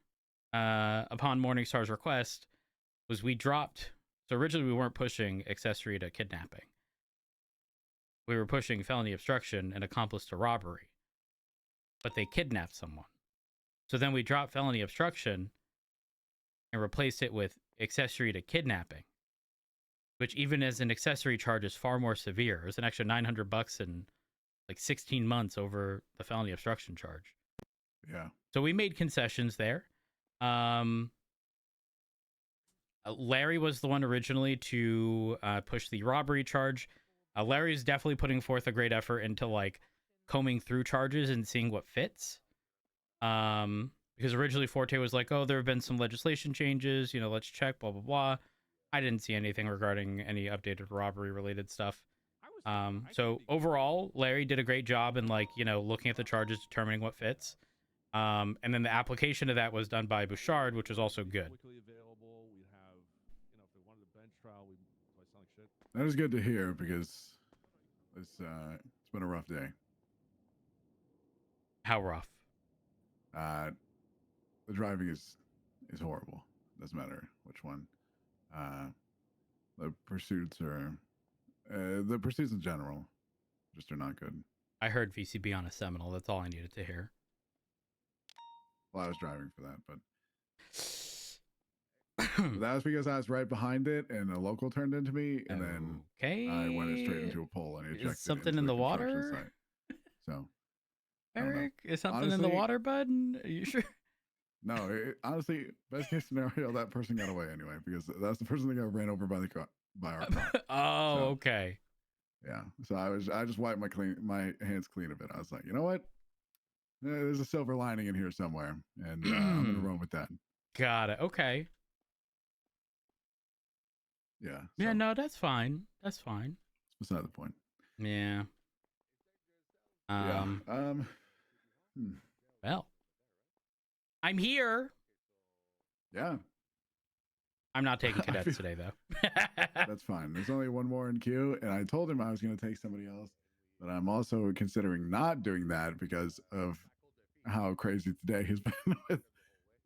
upon Morningstar's request was we dropped. So originally we weren't pushing accessory to kidnapping. We were pushing felony obstruction and accomplice to robbery. But they kidnapped someone. So then we dropped felony obstruction and replaced it with accessory to kidnapping, which even as an accessory charge is far more severe. It was an extra $900 and 16 months over the felony obstruction charge. Yeah. So we made concessions there. Larry was the one originally to push the robbery charge. Larry's definitely putting forth a great effort into combing through charges and seeing what fits. Because originally Forte was like, oh, there have been some legislation changes, let's check, blah, blah, blah. I didn't see anything regarding any updated robbery related stuff. So overall, Larry did a great job in looking at the charges, determining what fits. And then the application of that was done by Bouchard, which was also good. That is good to hear because it's been a rough day. How rough? The driving is horrible. Doesn't matter which one. The pursuits in general just are not good. I heard VCB on a Seminole. That's all I needed to hear. Well, I was driving for that, but that was because I was right behind it, and a local turned into me, and then I went straight into a pole, and ejected. Is something in the water? Site. So, Eric, is something in the water, bud? Are you sure? No, honestly, best case scenario, that person got away anyway, because that's the person that got ran over by our car. Oh, so, okay. Yeah, so I just wiped my hands clean of it. I was like, you know what? There's a silver lining in here somewhere, and I'm gonna run with that. Got it. Okay. Yeah. So. Yeah. No, that's fine. That's fine. It's beside the point. Yeah. Well, I'm here. Yeah. I'm not taking cadets today, though. That's fine. There's only one more in queue, and I told him I was going to take somebody else, but I'm also considering not doing that because of how crazy today has been with.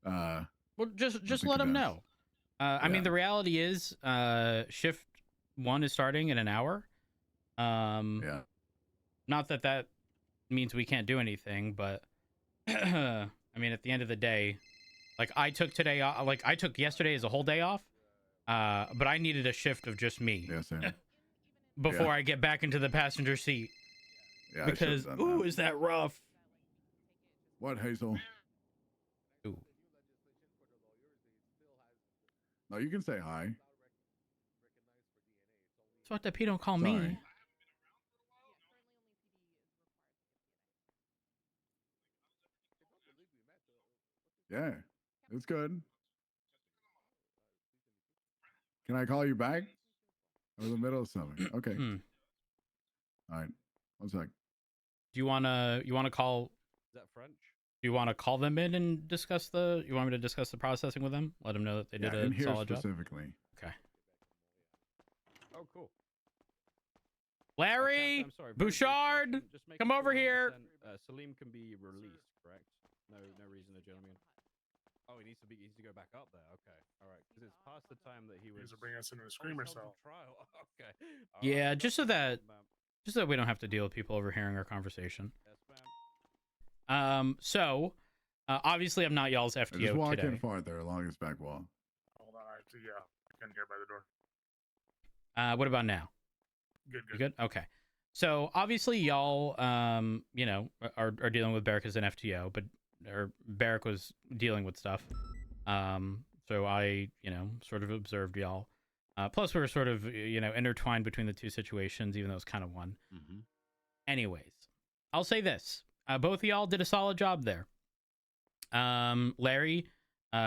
Well, just the let them cadets. know. I mean, the reality is, shift 1 is starting in an hour. Yeah. Not that that means we can't do anything, but I mean, at the end of the day, like I took today off, like I took yesterday as a whole day off, but I needed a shift of just me Yeah, same. before I get back into the passenger seat. Yeah, Because ooh, is that rough? What, Hazel? Ooh. No, you can say hi. So what the P don't call Sorry. me? Yeah, it's good. Can I call you back? Or the middle of something? Okay. All right. 1 sec. Do you wanna call? Is that French? Do you want to call them in and discuss the? You want me to discuss the processing with them? Let them know that they did in a here solid job. specifically. Okay. Oh, cool. Larry, I'm sorry, very brief Bouchard, question. Just making come sure over 100%, here. Salim can be released, correct? No reason to gentleman. Oh, he needs to go back up there. Okay, all right, because it's past the time that he was. To bring us into the screamer cell. Trial. Okay. Yeah, just so that we don't have to deal with people overhearing our conversation. Yes, ma'am. So, obviously, I'm not y'all's FTO Just walk today. in farther along this back wall. Hold on, I have to, I can hear by the door. What about now? Good. You good? Okay. So obviously y'all, you know, are dealing with Barrick as an FTO, but Barrick was dealing with stuff. So I, you know, sort of observed y'all. Plus we were sort of, you know, intertwined between the two situations, even though it's kind of one. Mm-hmm. Anyways, I'll say this: both of y'all did a solid job there. Larry,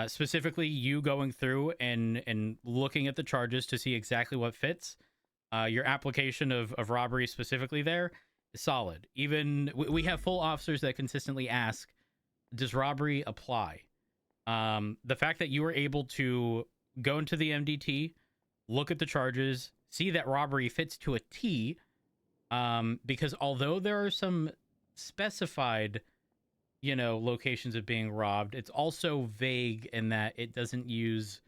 specifically you going through and looking at the charges to see exactly what fits. Your application of robbery specifically there is solid. Even we have full officers that consistently ask, does robbery apply? The fact that you were able to go into the MDT, look at the charges, see that robbery fits to a T, because although there are some specified, you know, locations of being robbed, it's also vague in that it doesn't use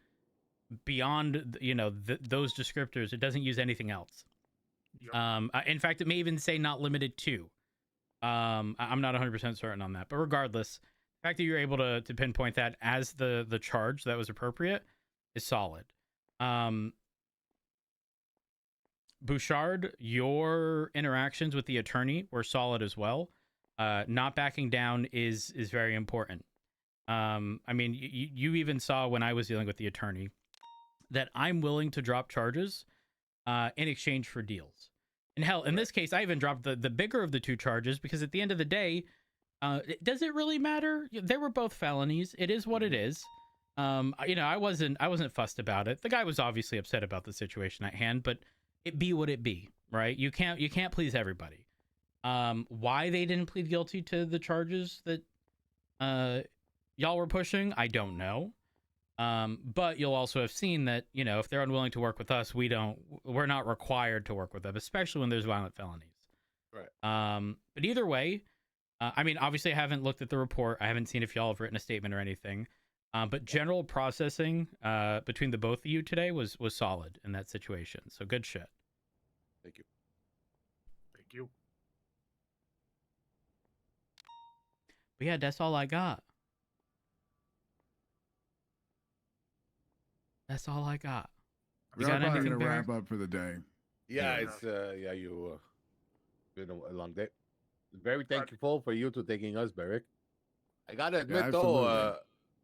beyond, you know, those descriptors. It doesn't use anything else. Yep. In fact, it may even say not limited to. I'm not 100% certain on that, but regardless, the fact that you're able to pinpoint that as the charge that was appropriate is solid. Bouchard, your interactions with the attorney were solid as well. Not backing down is very important. I mean, you even saw when I was dealing with the attorney that I'm willing to drop charges in exchange for deals. And hell, in this case, I even dropped the bigger of the two charges because at the end of the day, does it really matter? They were both felonies. It is what it is. You know, I wasn't fussed about it. The guy was obviously upset about the situation at hand, but it be what it be, right? You can't please everybody. Why they didn't plead guilty to the charges that y'all were pushing, I don't know. But you'll also have seen that, you know, if they're unwilling to work with us, we're not required to work with them, especially when there's violent felonies. Right. But either way, I mean, obviously I haven't looked at the report. I haven't seen if y'all have written a statement or anything. But general processing, between the both of you today was solid in that situation. So good shit. Thank you. Thank you. But yeah, that's all I got. That's all I got. We got anything to wrap up for the day. Yeah, it's you been a long day. Very thankful for you to taking us, Barrick. I gotta admit though,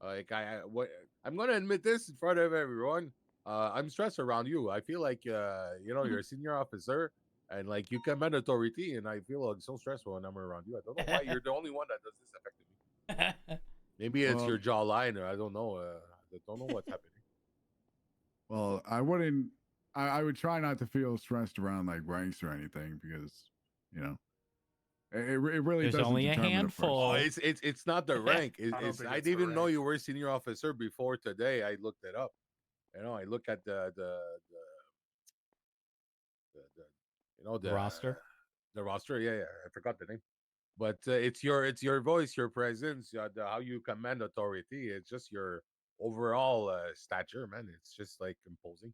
like I'm gonna admit this in front of everyone. I'm stressed around you. I feel like you know, you're a senior officer and like you command authority, and I feel like so stressful when I'm around you. I don't know why you're the only one that does this effectively. Maybe it's your jawline, or I don't know. I don't know what's happening. Well, I would try not to feel stressed around like ranks or anything because, you know, it really There's doesn't only a determine handful. Oh, it's not the rank. I didn't even know you were a senior officer before today. I looked it up. You know, I look at the you know, the roster. The roster, yeah, I forgot the name. But it's your voice, your presence, how you command authority. It's just your overall stature, man. It's just like imposing.